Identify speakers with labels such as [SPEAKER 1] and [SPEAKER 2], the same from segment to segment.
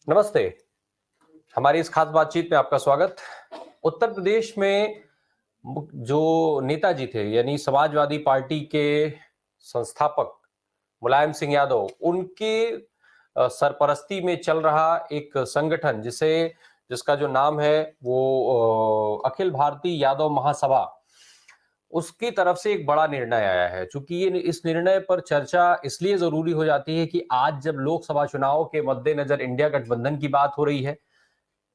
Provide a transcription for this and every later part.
[SPEAKER 1] नमस्ते। हमारी इस खास बातचीत में आपका स्वागत। उत्तर प्रदेश में जो नेताजी थे यानी समाजवादी पार्टी के संस्थापक मुलायम सिंह यादव, उनके सरपरस्ती में चल रहा एक संगठन जिसका जो नाम है वो अखिल भारतीय यादव महासभा, उसकी तरफ से एक बड़ा निर्णय आया है। चूंकि ये इस निर्णय पर चर्चा इसलिए जरूरी हो जाती है कि आज जब लोकसभा चुनाव के मद्देनजर इंडिया गठबंधन की बात हो रही है,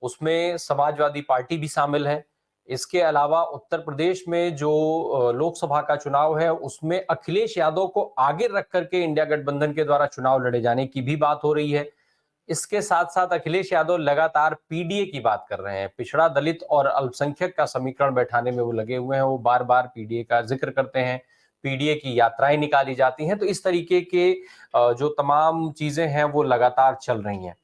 [SPEAKER 1] उसमें समाजवादी पार्टी भी शामिल है। इसके अलावा उत्तर प्रदेश में जो लोकसभा का चुनाव है, उसमें अखिलेश यादव को आगे रख करके इंडिया गठबंधन के द्वारा चुनाव लड़े जाने की भी बात हो रही है। इसके साथ साथ अखिलेश यादव लगातार पीडीए की बात कर रहे हैं। पिछड़ा, दलित और अल्पसंख्यक का समीकरण बैठाने में वो लगे हुए हैं। वो बार बार पीडीए का जिक्र करते हैं, पीडीए की यात्राएं निकाली जाती हैं। तो इस तरीके के जो तमाम चीजें हैं वो लगातार चल रही हैं।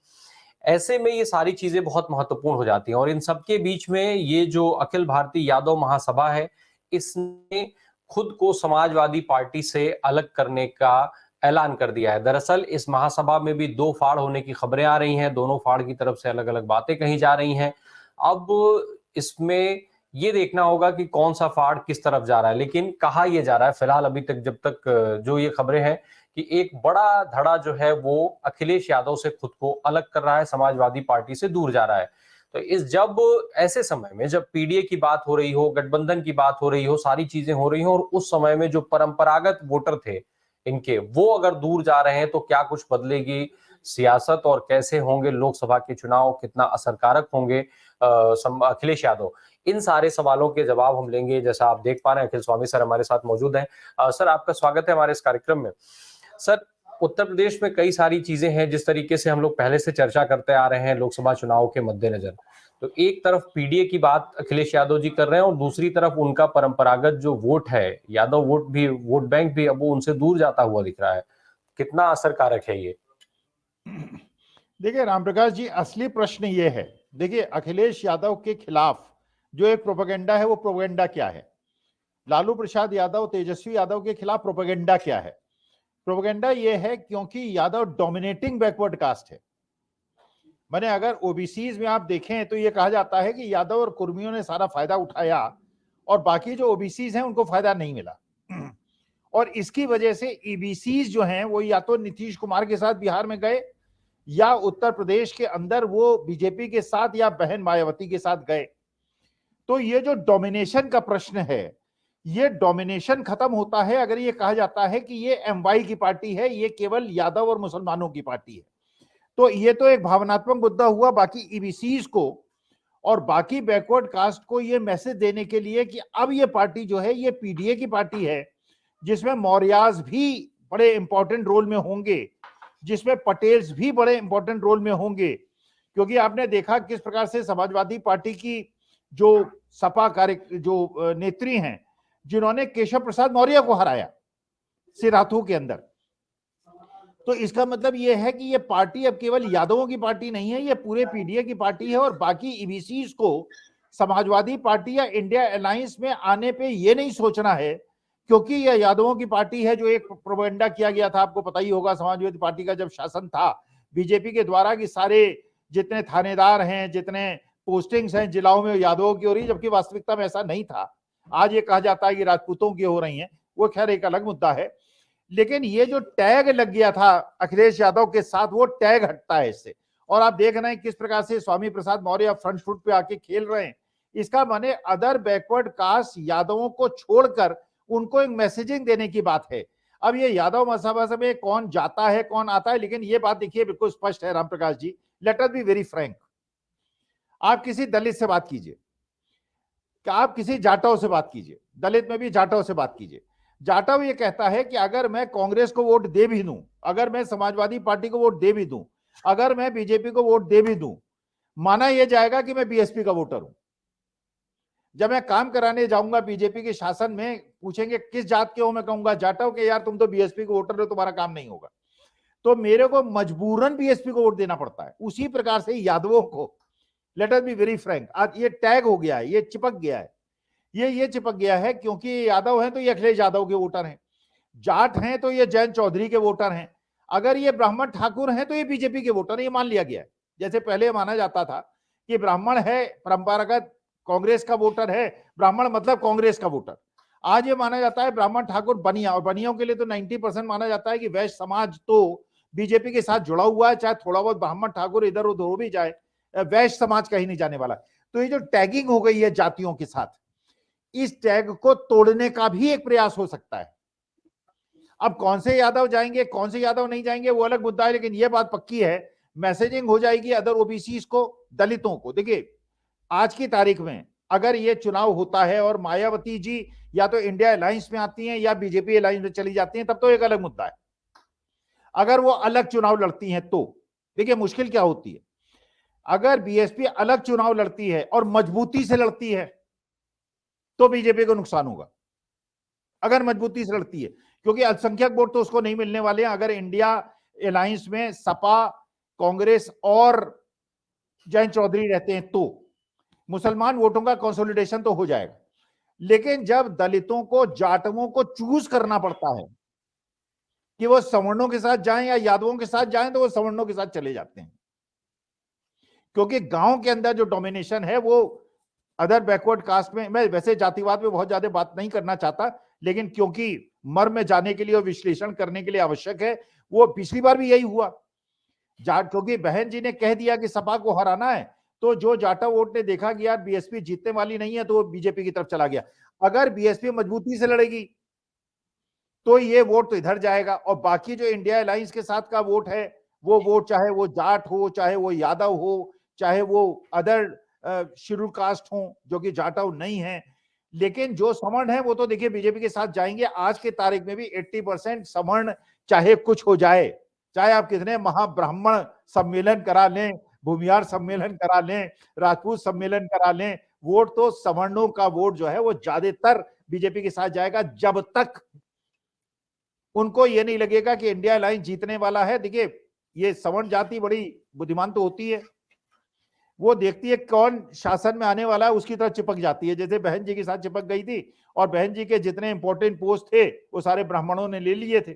[SPEAKER 1] ऐसे में ये सारी चीजें बहुत महत्वपूर्ण हो जाती हैं और इन सबके बीच में ये जो अखिल भारतीय यादव महासभा है, इसने खुद को समाजवादी पार्टी से अलग करने का ऐलान कर दिया है। दरअसल इस महासभा में भी दो फाड़ होने की खबरें आ रही हैं, दोनों फाड़ की तरफ से अलग अलग बातें कही जा रही हैं। अब इसमें ये देखना होगा कि कौन सा फाड़ किस तरफ जा रहा है, लेकिन कहा यह जा रहा है फिलहाल अभी तक, जब तक जो ये खबरें हैं, कि एक बड़ा धड़ा जो है वो अखिलेश यादव से खुद को अलग कर रहा है, समाजवादी पार्टी से दूर जा रहा है। तो जब ऐसे समय में जब पीडीए की बात हो रही हो, गठबंधन की बात हो रही हो, सारी चीजें हो रही हो, और उस समय में जो परंपरागत वोटर थे इनके, वो अगर दूर जा रहे हैं, तो क्या कुछ बदलेगी सियासत और कैसे होंगे लोकसभा के चुनाव, कितना असरकारक होंगे अखिलेश यादव? इन सारे सवालों के जवाब हम लेंगे। जैसा आप देख पा रहे हैं, अखिल स्वामी सर हमारे साथ मौजूद हैं। सर, आपका स्वागत है हमारे इस कार्यक्रम में। सर, उत्तर प्रदेश में कई सारी चीजें हैं जिस तरीके से हम लोग पहले से चर्चा करते आ रहे हैं लोकसभा चुनाव के मद्देनजर। तो एक तरफ पीडीए की बात अखिलेश यादव जी कर रहे हैं और दूसरी तरफ उनका परंपरागत जो वोट है, यादव वोट बैंक भी अब वो उनसे दूर जाता हुआ दिख रहा है। कितना असरकारक है ये?
[SPEAKER 2] देखिए रामप्रकाश जी, असली प्रश्न ये है। देखिए, अखिलेश यादव के खिलाफ जो एक प्रोपेगेंडा है, वो प्रोपेगेंडा क्या है? लालू प्रसाद यादव, तेजस्वी यादव के खिलाफ प्रोपेगेंडा क्या है? प्रोपेगेंडा ये है क्योंकि यादव डोमिनेटिंग बैकवर्ड कास्ट है। मैंने अगर ओबीसीज में आप देखें तो ये कहा जाता है कि यादव और कुर्मियों ने सारा फायदा उठाया और बाकी जो ओबीसीज हैं उनको फायदा नहीं मिला। और इसकी वजह से ईबीसीज जो हैं वो या तो नीतीश कुमार के साथ बिहार में गए, या उत्तर प्रदेश के अंदर वो बीजेपी के साथ या बहन मायावती के साथ गए। तो ये जो डोमिनेशन का प्रश्न है, ये डोमिनेशन खत्म होता है अगर ये कहा जाता है कि ये एमवाई की पार्टी है, ये केवल यादव और मुसलमानों की पार्टी है। तो ये तो एक भावनात्मक मुद्दा हुआ। बाकी ईबीसीज को और बाकी बैकवर्ड कास्ट को ये मैसेज देने के लिए कि अब ये पार्टी जो है ये पीडीए की पार्टी है, जिसमें मौर्याज भी बड़े इंपॉर्टेंट रोल में होंगे, जिसमें पटेल्स भी बड़े इंपॉर्टेंट रोल में होंगे। क्योंकि आपने देखा किस प्रकार से समाजवादी पार्टी की जो सपा कार्य जो नेत्री हैं, जिन्होंने केशव प्रसाद मौर्य को हराया सिराथू के अंदर, तो इसका मतलब यह है कि यह पार्टी अब केवल यादवों की पार्टी नहीं है, यह पूरे पीडीए की पार्टी है। और बाकी ईबीसीज को समाजवादी पार्टी या इंडिया अलायंस में आने पे यह नहीं सोचना है, क्योंकि यह यादवों की पार्टी है। जो एक प्रोपेगेंडा किया गया था, आपको पता ही होगा, समाजवादी पार्टी का जब शासन था बीजेपी के द्वारा, कि सारे जितने थानेदार हैं, जितने पोस्टिंग्स हैं जिलाओं में, यादवों की हो रही, जबकि वास्तविकता में ऐसा नहीं था। आज ये कहा जाता है कि राजपूतों की हो रही हैं, वो खैर एक अलग मुद्दा है। लेकिन ये जो टैग लग गया था अखिलेश यादव के साथ, वो टैग हटता है इससे। और आप देख रहे हैं किस प्रकार से स्वामी प्रसाद मौर्य फ्रंट फुट पे आके खेल रहे हैं। इसका माने अदर बैकवर्ड कास्ट यादवों को छोड़कर उनको एक मैसेजिंग देने की बात है। अब ये यादव महासभा में कौन जाता है कौन आता है, लेकिन ये बात देखिए बिल्कुल स्पष्ट है Ramprakash ji. Let us be very frank. आप किसी दलित से बात कीजिए, आप किसी जाटव से बात कीजिए, दलित में भी जाटव से बात कीजिए। जाटव ये कहता है कि अगर मैं कांग्रेस को वोट दे भी दूं, अगर मैं समाजवादी पार्टी को वोट दे भी दूं, अगर मैं बीजेपी को वोट दे भी दूं, माना यह जाएगा कि मैं बीएसपी का वोटर हूं। जब मैं काम कराने जाऊंगा बीजेपी के शासन में, पूछेंगे किस जात के हो, मैं कहूंगा जाटव के। यार तुम तो बीएसपी को वोटर हो, तुम्हारा काम नहीं होगा। तो मेरे को मजबूरन बीएसपी को वोट देना पड़ता है। उसी प्रकार से यादवों को, late us be very Frank, आज ये टैग हो गया है, ये चिपक गया है। ये चिपक गया है क्योंकि यादव हैं तो ये अखिलेश यादव के वोटर हैं, जाट हैं तो ये जयंत चौधरी के वोटर हैं, अगर ये ब्राह्मण ठाकुर हैं तो ये बीजेपी के वोटर हैं, ये मान लिया गया है। जैसे पहले माना जाता था कि ब्राह्मण है परंपरागत कांग्रेस का वोटर है, ब्राह्मण मतलब कांग्रेस का वोटर। आज ये माना जाता है ब्राह्मण ठाकुर बनिया, और बनियों के लिए तो 90% माना जाता है कि वैश्य समाज तो बीजेपी के साथ जुड़ा हुआ है, चाहे थोड़ा बहुत ब्राह्मण ठाकुर इधर उधर हो भी जाए, वैश्य समाज कहीं नहीं जाने वाला। तो ये जो टैगिंग हो गई है जातियों के साथ, इस टैग को तोड़ने का भी एक प्रयास हो सकता है। अब कौन से यादव जाएंगे, कौन से यादव नहीं जाएंगे, वो अलग मुद्दा है, लेकिन ये बात पक्की है, मैसेजिंग हो जाएगी अदर ओबीसी को, दलितों को। देखिए आज की तारीख में अगर ये चुनाव होता है और मायावती जी या तो इंडिया अलायंस में आती हैं या बीजेपी अलायंस में चली जाती हैं, तब तो एक अलग मुद्दा है। अगर वो अलग चुनाव लड़ती हैं तो देखिए मुश्किल क्या होती है, अगर बीएसपी अलग चुनाव लड़ती है और मजबूती से लड़ती है तो बीजेपी को नुकसान होगा, अगर मजबूती से लड़ती है, क्योंकि अल्पसंख्यक वोट तो उसको नहीं मिलने वाले हैं। अगर इंडिया अलायंस में सपा, कांग्रेस और जयंत चौधरी रहते हैं तो मुसलमान वोटों का कंसोलिडेशन तो हो जाएगा। लेकिन जब दलितों को, जाटवों को चूज करना पड़ता है कि वो सवर्णों के साथ जाएं या यादवों के साथ जाएं, तो वो सवर्णों के साथ चले जाते हैं, क्योंकि गांव के अंदर जो डोमिनेशन है वो अदर बैकवर्ड कास्ट में, मैं वैसे जातिवाद में बहुत ज्यादा बात नहीं करना चाहता, लेकिन क्योंकि मर्म में जाने के लिए और विश्लेषण करने के लिए आवश्यक है, वो पिछली बार भी यही हुआ। क्योंकि बहन जी ने कह दिया कि सपा को हराना है, तो जो जाटा वोट ने देखा कि यार बीएसपी जीतने वाली नहीं है, तो वो बीजेपी की तरफ चला गया। अगर बीएसपी मजबूती से लड़ेगी तो ये वोट तो इधर जाएगा, और बाकी जो इंडिया अलायंस के साथ का वोट है, वो वोट चाहे वो जाट हो, चाहे वो यादव हो, चाहे वो अदर शेड्यूल कास्ट हो जो कि जाटव नहीं है, लेकिन जो सवर्ण है वो तो देखिए बीजेपी के साथ जाएंगे। आज के तारीख में भी 80% सवर्ण, चाहे कुछ हो जाए, चाहे आप कितने महाब्राह्मण सम्मेलन करा लें, भूमियार सम्मेलन करा लें, राजपूत सम्मेलन करा लें, वोट तो सवर्णों का वोट जो है वो ज्यादातर बीजेपी के साथ जाएगा, जब तक उनको ये नहीं लगेगा कि इंडिया अलायंस जीतने वाला है। देखिए ये सवर्ण जाति बड़ी बुद्धिमान तो होती है, वो देखती है कौन शासन में आने वाला है, उसकी तरफ चिपक जाती है। जैसे बहन जी के साथ चिपक गई थी, और बहन जी के जितने इंपॉर्टेंट पोस्ट थे वो सारे ब्राह्मणों ने ले लिए थे।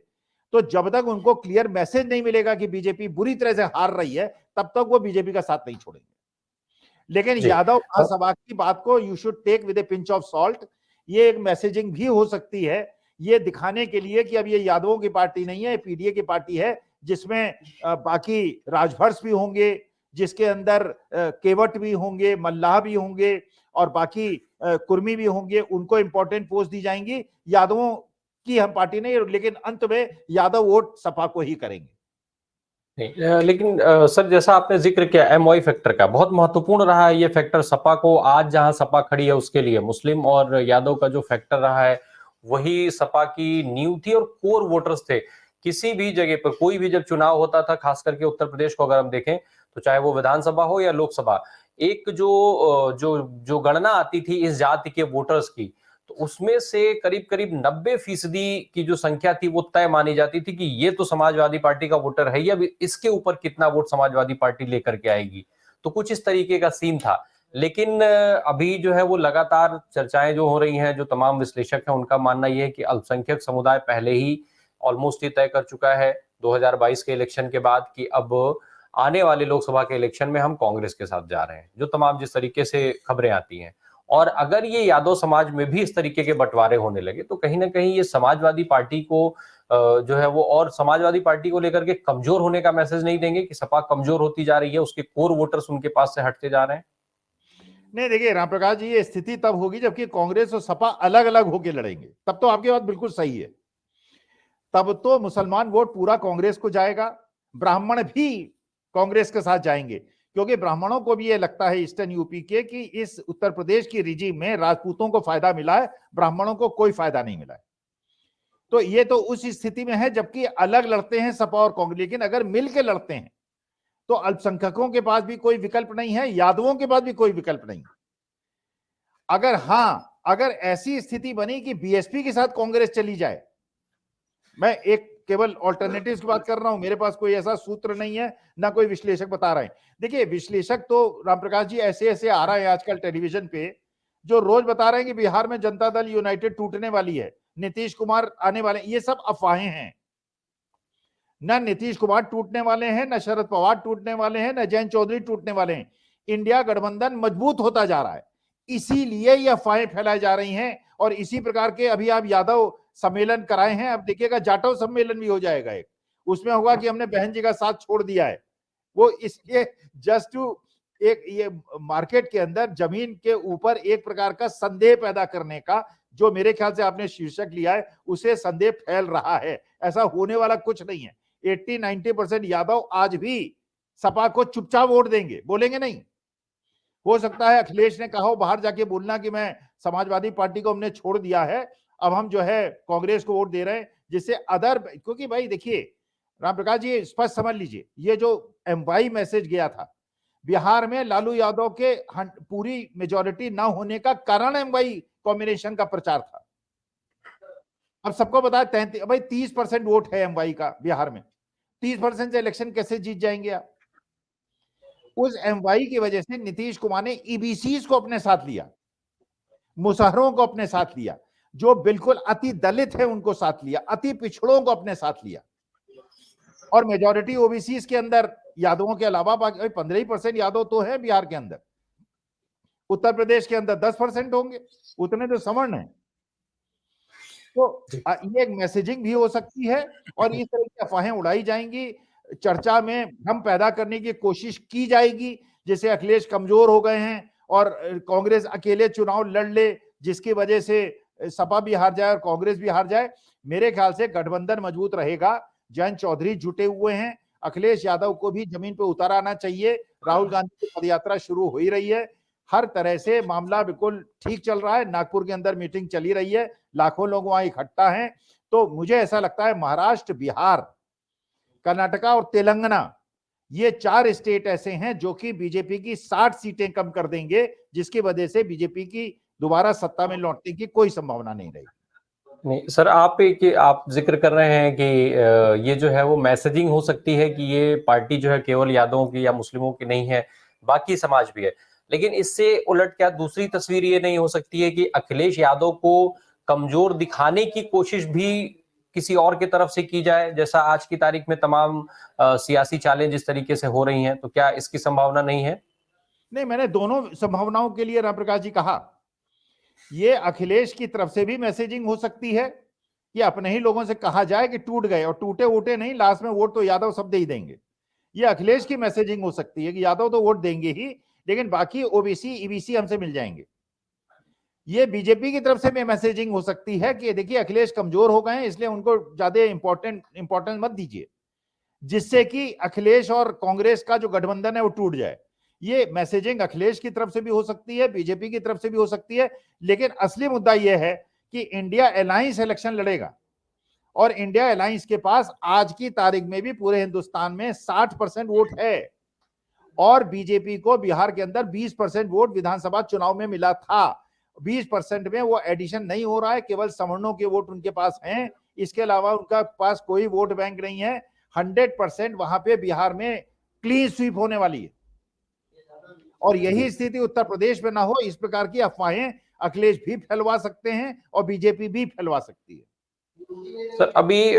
[SPEAKER 2] तो जब तक उनको क्लियर मैसेज नहीं मिलेगा कि बीजेपी बुरी तरह से हार रही है, तब तक वो बीजेपी का साथ नहीं छोड़ेंगे। लेकिन
[SPEAKER 1] जी
[SPEAKER 2] यादव महासभा की बात को you should take with a pinch of salt. ये एक मैसेजिंग भी हो सकती है, ये दिखाने के लिए कि अब ये यादवों की पार्टी नहीं है, पीडीए की पार्टी है, जिसमें बाकी राजभर्ष भी होंगे, जिसके अंदर केवट भी होंगे, मल्लाह भी होंगे, और बाकी कुर्मी भी होंगे, उनको इंपॉर्टेंट पोस्ट दी जाएंगी। यादवों की हम पार्टी नहीं, लेकिन अंत में यादव वोट सपा को ही करेंगे।
[SPEAKER 1] नहीं, लेकिन सर जैसा आपने जिक्र किया एमवाई फैक्टर का, बहुत महत्वपूर्ण रहा है ये फैक्टर सपा को। आज जहां सपा खड़ी है उसके लिए मुस्लिम और यादव का जो फैक्टर रहा है वही सपा की नींव थी और कोर वोटर्स थे। किसी भी जगह पर कोई भी जब चुनाव होता था, खास करके उत्तर प्रदेश को अगर हम देखें तो चाहे वो विधानसभा हो या लोकसभा, एक जो गणना आती थी इस जाति के वोटर्स की, तो उसमें से करीब करीब 90% की जो संख्या थी वो तय मानी जाती थी कि ये तो समाजवादी पार्टी का वोटर है ही, अब इसके ऊपर कितना वोट समाजवादी पार्टी लेकर के आएगी। तो कुछ इस तरीके का सीन था। लेकिन अभी जो है वो लगातार चर्चाएं जो हो रही हैं, जो तमाम विश्लेषक हैं उनका मानना यह है कि अल्पसंख्यक समुदाय पहले ही ऑलमोस्ट ये तय कर चुका है 2022 के इलेक्शन के बाद कि अब आने वाले लोकसभा के इलेक्शन में हम कांग्रेस के साथ जा रहे हैं, जो तमाम जिस तरीके से खबरें आती हैं। और अगर ये यादव समाज में भी इस तरीके के बंटवारे होने लगे तो कहीं ना कहीं ये समाजवादी पार्टी को जो है वो, और समाजवादी पार्टी को लेकर के कमजोर होने का मैसेज नहीं देंगे कि सपा कमजोर होती जा रही है, उसके कोर वोटर्स उनके पास से हटते जा रहे हैं?
[SPEAKER 2] नहीं देखिए रामप्रकाश जी, ये स्थिति तब होगी जबकि कांग्रेस और सपा अलग अलग होकर लड़ेंगे, तब तो आपकी बात बिल्कुल सही है। तब तो मुसलमान वोट पूरा कांग्रेस को जाएगा, ब्राह्मण भी कांग्रेस के साथ जाएंगे, क्योंकि ब्राह्मणों को भी ये लगता है ईस्टर्न यूपी के कि इस उत्तर प्रदेश की रिजीम में राजपूतों को फायदा मिला है, ब्राह्मणों को कोई फायदा नहीं मिला है। तो ये तो उस स्थिति में है जबकि अलग लड़ते हैं सपा और कांग्रेस। लेकिन अगर मिलकर लड़ते हैं तो अल्पसंख्यकों के पास भी कोई विकल्प नहीं है, यादवों के पास भी कोई विकल्प नहीं। अगर ऐसी स्थिति बनी कि बीएसपी के साथ कांग्रेस चली जाए, मैं एक केवल ऑल्टरनेटिव्स की बात कर रहा हूं, मेरे पास कोई ऐसा सूत्र नहीं है, ना कोई विश्लेषक बता रहे हैं। देखिए विश्लेषक तो रामप्रकाश जी ऐसे ऐसे आ रहा है आजकल टेलीविजन पे, जो रोज बता रहे हैं कि बिहार में जनता दल यूनाइटेड टूटने वाली है, नीतीश कुमार आने वाले, ये सब अफवाहें हैं। न नीतीश कुमार टूटने वाले हैं, न शरद पवार टूटने वाले हैं, न जयंत चौधरी टूटने वाले हैं। इंडिया गठबंधन मजबूत होता जा रहा है, इसीलिए ये अफवाहें फैलाई जा रही हैं। और इसी प्रकार के अभी आप यादव सम्मेलन कराए हैं, अब देखिएगा जाटव सम्मेलन भी हो जाएगा एक, उसमें होगा कि हमने बहन जी का साथ छोड़ दिया है। वो इसलिए जस्ट टू एक ये मार्केट के अंदर जमीन के ऊपर एक प्रकार का संदेह पैदा करने का, जो मेरे ख्याल से आपने शीर्षक लिया है, उसे संदेह फैल रहा है। ऐसा होने वाला कुछ नहीं है। 80-90% यादव आज भी सपा को चुपचाप वोट देंगे, बोलेंगे नहीं। हो सकता है अखिलेश ने कहा हो बाहर जाके बोलना कि मैं समाजवादी पार्टी को हमने छोड़ दिया है, अब हम जो है कांग्रेस को वोट दे रहे हैं, जिससे अदर, क्योंकि भाई देखिए रामप्रकाश जी स्पष्ट समझ लीजिए, ये जो एमवाई मैसेज गया था बिहार में लालू यादव के पूरी मेजोरिटी ना होने का कारण एमवाई कॉम्बिनेशन का प्रचार था। अब सबको पता है भाई 30% वोट है एमवाई का बिहार में, 30% से इलेक्शन कैसे जीत जाएंगे आप? उस एमवाई की वजह से नीतीश कुमार ने ईबीसी को अपने साथ लिया, मुसहरों को अपने साथ लिया, जो बिल्कुल अति दलित है उनको साथ लिया, अति पिछड़ों को अपने साथ लिया, और मेजॉरिटी ओबीसी के अंदर यादवों के अलावा बाकी 15% यादव तो है बिहार के अंदर। उत्तर प्रदेश के अंदर 10% होंगे, उतने तो सवर्ण है। तो ये एक मैसेजिंग भी हो सकती है और इस तरह की अफवाहें उड़ाई जाएंगी, चर्चा में भ्रम पैदा करने की कोशिश की जाएगी, जैसे अखिलेश कमजोर हो गए हैं और कांग्रेस अकेले चुनाव लड़ ले, जिसकी वजह से सपा भी हार जाए और कांग्रेस भी हार जाए। मेरे ख्याल से गठबंधन मजबूत रहेगा। जयंत चौधरी जुटे हुए हैं, अखिलेश यादव को भी जमीन पर उतार आना चाहिए। राहुल गांधी की पदयात्रा शुरू हो ही रही है, हर तरह से मामला बिल्कुल ठीक चल रहा है। नागपुर के अंदर मीटिंग चली रही है, लाखों लोग वहां इकट्ठा हैं। तो मुझे ऐसा लगता है महाराष्ट्र, बिहार, कर्नाटका और तेलंगाना, ये 4 स्टेट ऐसे हैं जो कि बीजेपी की 60 सीटें कम कर देंगे, जिसकी वजह से बीजेपी की दोबारा सत्ता में लौटने की कोई संभावना नहीं रहेगी।
[SPEAKER 1] नहीं सर, आप जिक्र कर रहे हैं कि ये जो है वो मैसेजिंग हो सकती है कि ये पार्टी जो है केवल यादवों की या मुस्लिमों की नहीं है, बाकी समाज भी है। लेकिन इससे उलट क्या दूसरी तस्वीर ये नहीं हो सकती है कि अखिलेश यादव को कमजोर दिखाने की कोशिश भी किसी और की तरफ से की जाए, जैसा आज की तारीख में तमाम सियासी चालें जिस तरीके से हो रही हैं, तो क्या इसकी संभावना नहीं है?
[SPEAKER 2] नहीं, मैंने दोनों संभावनाओं के लिए रामप्रकाश जी कहा। ये अखिलेश की तरफ से भी मैसेजिंग हो सकती है कि अपने ही लोगों से कहा जाए कि टूट गए, और टूटे वोटे नहीं, लास्ट में वोट तो यादव सब दे ही देंगे। ये अखिलेश की मैसेजिंग हो सकती है कि यादव तो वोट देंगे ही, लेकिन बाकी ओबीसी ईबीसी हमसे मिल जाएंगे। ये बीजेपी की तरफ से भी मैसेजिंग हो सकती है कि देखिए अखिलेश कमजोर हो गए हैं, इसलिए उनको ज्यादा इंपॉर्टेंस मत दीजिए, जिससे कि अखिलेश और कांग्रेस का जो गठबंधन है वो टूट जाए। ये मैसेजिंग अखिलेश की तरफ से भी हो सकती है, बीजेपी की तरफ से भी हो सकती है। लेकिन असली मुद्दा यह है कि इंडिया अलायंस इलेक्शन लड़ेगा, और इंडिया अलायंस के पास आज की तारीख में भी पूरे हिंदुस्तान में 60% वोट है, और बीजेपी को बिहार के अंदर 20% वोट विधानसभा चुनाव में मिला था। 20% में वो एडिशन नहीं हो रहा है, केवल सवर्णों के वोट उनके पास हैं, इसके अलावा उनका पास कोई वोट बैंक नहीं है। 100% वहां पे बिहार में क्लीन स्वीप होने वाली है, और यही स्थिति उत्तर प्रदेश में ना हो, इस प्रकार की अफवाहें अखिलेश भी फैलवा सकते हैं और बीजेपी भी फैलवा सकती है।
[SPEAKER 1] सर, अभी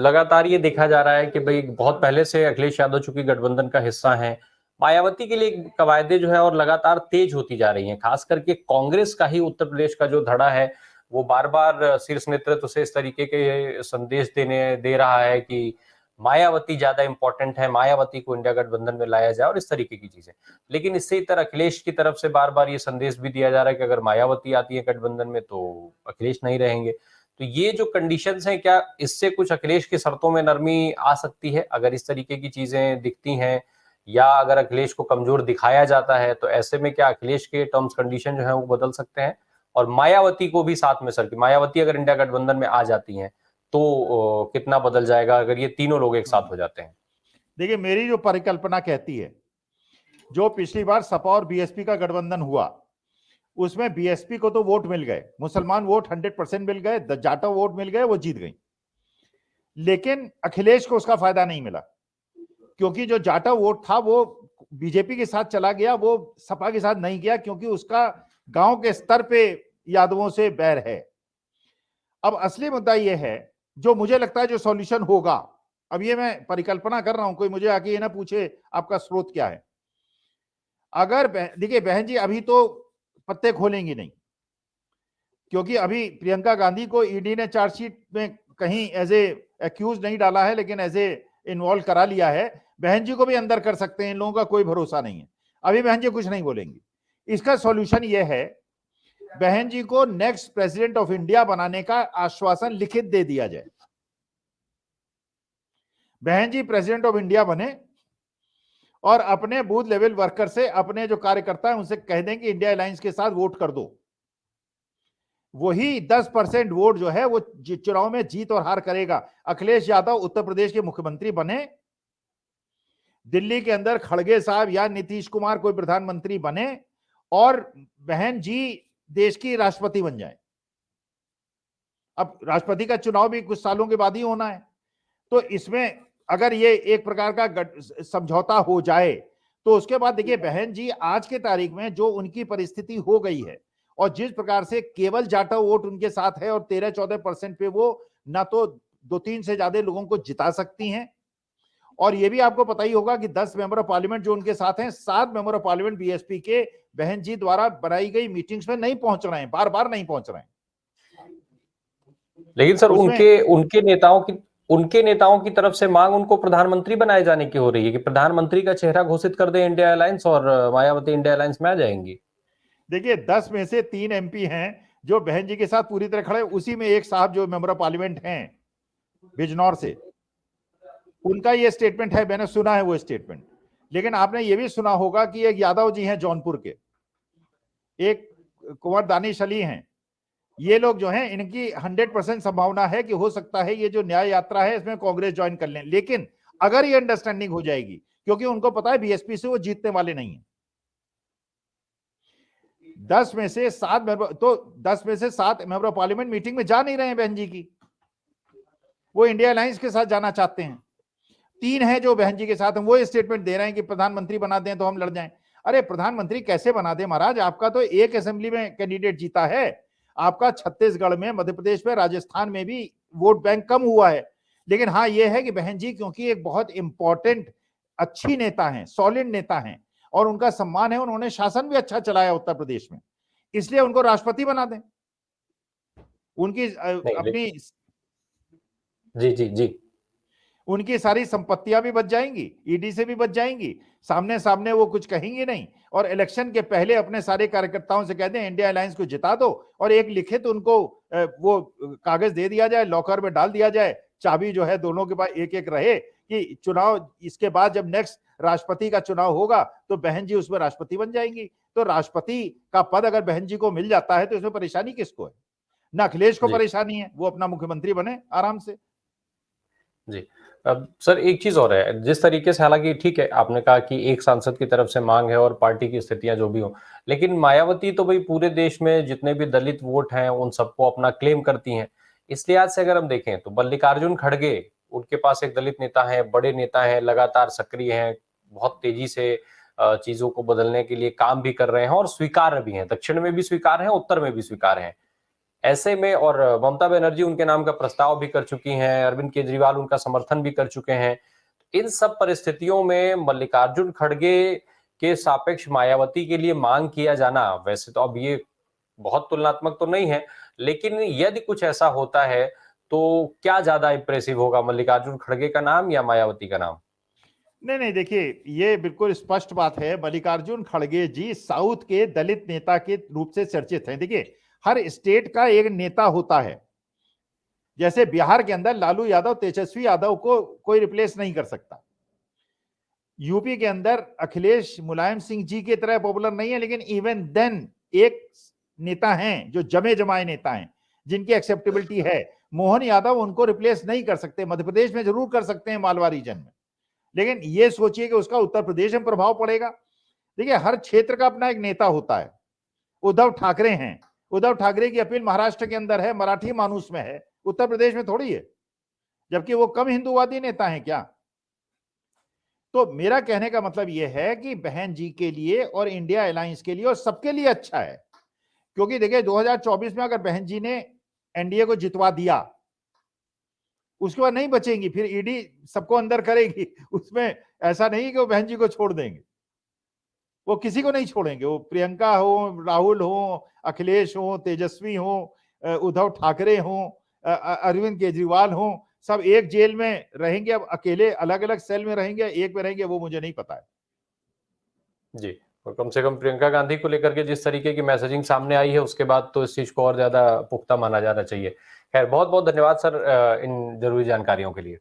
[SPEAKER 1] लगातार ये देखा जा रहा है कि भाई बहुत पहले से अखिलेश यादव चूंकि गठबंधन का हिस्सा हैं, मायावती के लिए कवायदे जो है और लगातार तेज होती जा रही हैं। खास करके कांग्रेस का ही उत्तर प्रदेश का जो धड़ा है वो बार बार शीर्ष नेतृत्व से इस तरीके के संदेश दे रहा है कि मायावती ज्यादा इंपॉर्टेंट है, मायावती को इंडिया गठबंधन में लाया जाए और इस तरीके की चीजें। लेकिन इससे इतर अखिलेश की तरफ से बार बार ये संदेश भी दिया जा रहा है कि अगर मायावती आती है गठबंधन में तो अखिलेश नहीं रहेंगे। तो ये जो कंडीशंस हैं, क्या इससे कुछ अखिलेश की शर्तों में नरमी आ सकती है अगर इस तरीके की चीजें दिखती हैं, या अगर अखिलेश को कमजोर दिखाया जाता है तो ऐसे में क्या अखिलेश के टर्म्स कंडीशन जो है वो बदल सकते हैं? और मायावती को भी साथ में सर, की मायावती अगर इंडिया गठबंधन में आ जाती हैं तो कितना बदल जाएगा अगर ये तीनों लोग एक साथ हो जाते हैं?
[SPEAKER 2] देखिए, मेरी जो परिकल्पना कहती है, जो पिछली बार सपा और बीएसपी का गठबंधन हुआ उसमें बीएसपी को तो वोट मिल गए, मुसलमान वोट 100% मिल गए, जाटव वोट मिल गए, वो जीत गई। लेकिन अखिलेश को उसका फायदा नहीं मिला, क्योंकि जो जाटव वोट था वो बीजेपी के साथ चला गया, वो सपा के साथ नहीं गया, क्योंकि उसका गांव के स्तर पे यादवों से बैर है। अब असली मुद्दा यह है, जो मुझे लगता है जो सॉल्यूशन होगा अब ये मैं परिकल्पना कर रहा हूं, कोई मुझे आके ये ना पूछे आपका स्रोत क्या है। अगर देखिए बहन जी अभी तो पत्ते खोलेंगी नहीं, क्योंकि अभी प्रियंका गांधी को ईडी ने चार्जशीट में कहीं एज ए एक्यूज नहीं डाला है, लेकिन एज ए इन्वॉल्व करा लिया है। बहन जी को भी अंदर कर सकते हैं, इन लोगों का कोई भरोसा नहीं है। अभी बहन जी कुछ नहीं बोलेंगी। इसका सॉल्यूशन यह है, बहन जी को नेक्स्ट प्रेसिडेंट ऑफ इंडिया बनाने का आश्वासन लिखित दे दिया जाए। बहन जी प्रेसिडेंट ऑफ इंडिया बने और अपने बूथ लेवल वर्कर से, अपने जो कार्यकर्ता है उनसे कह दें कि इंडिया अलायंस के साथ वोट कर दो। वही 10% वोट जो है वो चुनाव में जीत और हार करेगा। अखिलेश यादव उत्तर प्रदेश के मुख्यमंत्री बने, दिल्ली के अंदर खड़गे साहब या नीतीश कुमार कोई प्रधानमंत्री बने, और बहन जी देश की राष्ट्रपति बन जाए। अब राष्ट्रपति का चुनाव भी कुछ सालों के बाद ही होना है, तो इसमें अगर ये एक प्रकार का समझौता हो जाए तो उसके बाद देखिए बहन जी आज के तारीख में जो उनकी परिस्थिति हो गई है, और जिस प्रकार से केवल जाटव वोट उनके साथ है और 13-14% पे वो ना तो 2-3 से ज्यादा लोगों को जिता सकती हैं। और ये भी आपको पता ही होगा कि 10 मेंबर ऑफ पार्लियामेंट जो उनके साथ हैं, 7 मेंबर ऑफ पार्लियामेंट बीएसपी के बहन जी द्वारा बनाई गई मीटिंग्स में नहीं पहुंच रहे हैं, बार बार नहीं पहुंच रहे हैं।
[SPEAKER 1] लेकिन सर उनके नेताओं की तरफ से मांग उनको प्रधानमंत्री बनाए जाने की हो रही है कि प्रधानमंत्री का चेहरा घोषित कर दे इंडिया अलायंस और मायावती इंडिया अलायंस में आ जाएंगी।
[SPEAKER 2] देखिए 10 में से 3 एमपी हैं जो बहन जी के साथ पूरी तरह खड़े, उसी में एक साहब जो मेंबर ऑफ पार्लियामेंट हैं बिजनौर से, उनका ये स्टेटमेंट है, मैंने सुना है वो स्टेटमेंट। लेकिन आपने ये भी सुना होगा कि एक यादव जी हैं जौनपुर के, एक कुंवर दानिश अली हैं, ये लोग जो हैं इनकी 100% संभावना है कि हो सकता है ये जो न्याय यात्रा है इसमें कांग्रेस ज्वाइन कर लें। लेकिन अगर ये अंडरस्टैंडिंग हो जाएगी, क्योंकि उनको पता है बीएसपी से वो जीतने वाले नहीं है। 10 में से 7 मेंबर, तो 10 में से 7 मेंबर ऑफ पार्लियामेंट मीटिंग में जा नहीं रहे हैं बहन जी की, वो इंडिया अलायंस के साथ जाना चाहते हैं। 3 है जो बहन जी के साथ हैं, वो स्टेटमेंट दे रहे हैं कि प्रधानमंत्री बना दें तो हम लड़ जाएं। अरे प्रधानमंत्री कैसे बना दें महाराज, आपका तो एक असेंबली में कैंडिडेट जीता है, आपका छत्तीसगढ़ में, मध्य प्रदेश में, राजस्थान में भी वोट बैंक कम हुआ है। लेकिन हाँ ये है कि बहन जी क्योंकि एक बहुत इंपॉर्टेंट अच्छी नेता हैं, सॉलिड नेता हैं, और उनका सम्मान है, उन्होंने शासन भी अच्छा चलाया उत्तर प्रदेश में, इसलिए उनको राष्ट्रपति बना दें। उनकी अपनी
[SPEAKER 1] जी जी जी
[SPEAKER 2] उनकी सारी संपत्तियां भी बच जाएंगी, ईडी से भी बच जाएंगी, सामने सामने वो कुछ कहेंगे नहीं, और इलेक्शन के पहले अपने सारे कार्यकर्ताओं से कह दें इंडिया अलायंस को जिता दो, और एक लिखित उनको वो कागज दे दिया जाए, लॉकर में डाल दिया जाए, चाबी जो है दोनों के पास एक एक रहे, कि चुनाव इसके बाद जब नेक्स्ट राष्ट्रपति का चुनाव होगा तो बहन जी उसमें राष्ट्रपति बन जाएंगी। तो राष्ट्रपति का पद अगर बहन जी को मिल जाता है तो इसमें परेशानी किसको है? ना अखिलेश को परेशानी है, वो अपना मुख्यमंत्री बने आराम से।
[SPEAKER 1] जी। अब सर एक चीज और है, जिस तरीके से, हालांकि ठीक है आपने कहा कि एक सांसद की तरफ से मांग है और पार्टी की स्थितियां जो भी हो, लेकिन मायावती तो भाई पूरे देश में जितने भी दलित वोट हैं उन सबको अपना क्लेम करती हैं। इस लिहाज से अगर हम देखें तो मल्लिकार्जुन खड़गे, उनके पास एक दलित नेता है, बड़े नेता हैं, लगातार सक्रिय हैं, बहुत तेजी से चीजों को बदलने के लिए काम भी कर रहे हैं और स्वीकार भी हैं, दक्षिण में भी स्वीकार है, उत्तर में भी स्वीकार है। ऐसे में, और ममता बनर्जी उनके नाम का प्रस्ताव भी कर चुकी हैं, अरविंद केजरीवाल उनका समर्थन भी कर चुके हैं। इन सब परिस्थितियों में मल्लिकार्जुन खड़गे के सापेक्ष मायावती के लिए मांग किया जाना, वैसे तो अब ये बहुत तुलनात्मक तो नहीं है, लेकिन यदि कुछ ऐसा होता है तो क्या ज्यादा इंप्रेसिव होगा, मल्लिकार्जुन खड़गे का नाम या मायावती का नाम?
[SPEAKER 2] नहीं देखिए ये बिल्कुल स्पष्ट बात है, मल्लिकार्जुन खड़गे जी साउथ के दलित नेता के रूप से चर्चित हैं। देखिए हर स्टेट का एक नेता होता है, जैसे बिहार के अंदर लालू यादव, तेजस्वी यादव को कोई रिप्लेस नहीं कर सकता। यूपी के अंदर अखिलेश मुलायम सिंह जी की तरह पॉपुलर नहीं है, लेकिन इवन देन एक नेता हैं जो जमे जमाए नेता हैं जिनकी एक्सेप्टेबिलिटी है। मोहन यादव उनको रिप्लेस नहीं कर सकते, मध्य प्रदेश में जरूर कर सकते हैं मालवा रीजन में, लेकिन ये सोचिए कि उसका उत्तर प्रदेश में प्रभाव पड़ेगा। देखिए हर क्षेत्र का अपना एक नेता होता है। उद्धव ठाकरे हैं, उद्धव ठाकरे की अपील महाराष्ट्र के अंदर है, मराठी मानूस में है, उत्तर प्रदेश में थोड़ी है, जबकि वो कम हिंदूवादी नेता हैं क्या? तो मेरा कहने का मतलब यह है कि बहन जी के लिए और इंडिया अलायंस के लिए और सबके लिए अच्छा है, क्योंकि देखिए 2024 में अगर बहन जी ने एनडीए को जितवा दिया, उसके बाद नहीं बचेंगी, फिर ईडी सबको अंदर करेगी। उसमें ऐसा नहीं कि वो बहन जी को छोड़ देंगे, वो किसी को नहीं छोड़ेंगे। वो प्रियंका हो, राहुल हो, अखिलेश हो, तेजस्वी हो, उद्धव ठाकरे हो, अरविंद केजरीवाल हो, सब एक जेल में रहेंगे। अब अकेले अलग अलग सेल में रहेंगे, एक में रहेंगे, वो मुझे नहीं पता है
[SPEAKER 1] जी। और कम से कम प्रियंका गांधी को लेकर के जिस तरीके की मैसेजिंग सामने आई है उसके बाद तो इस चीज को और ज्यादा पुख्ता माना जाना चाहिए। खैर, बहुत बहुत धन्यवाद सर इन जरूरी जानकारियों के लिए।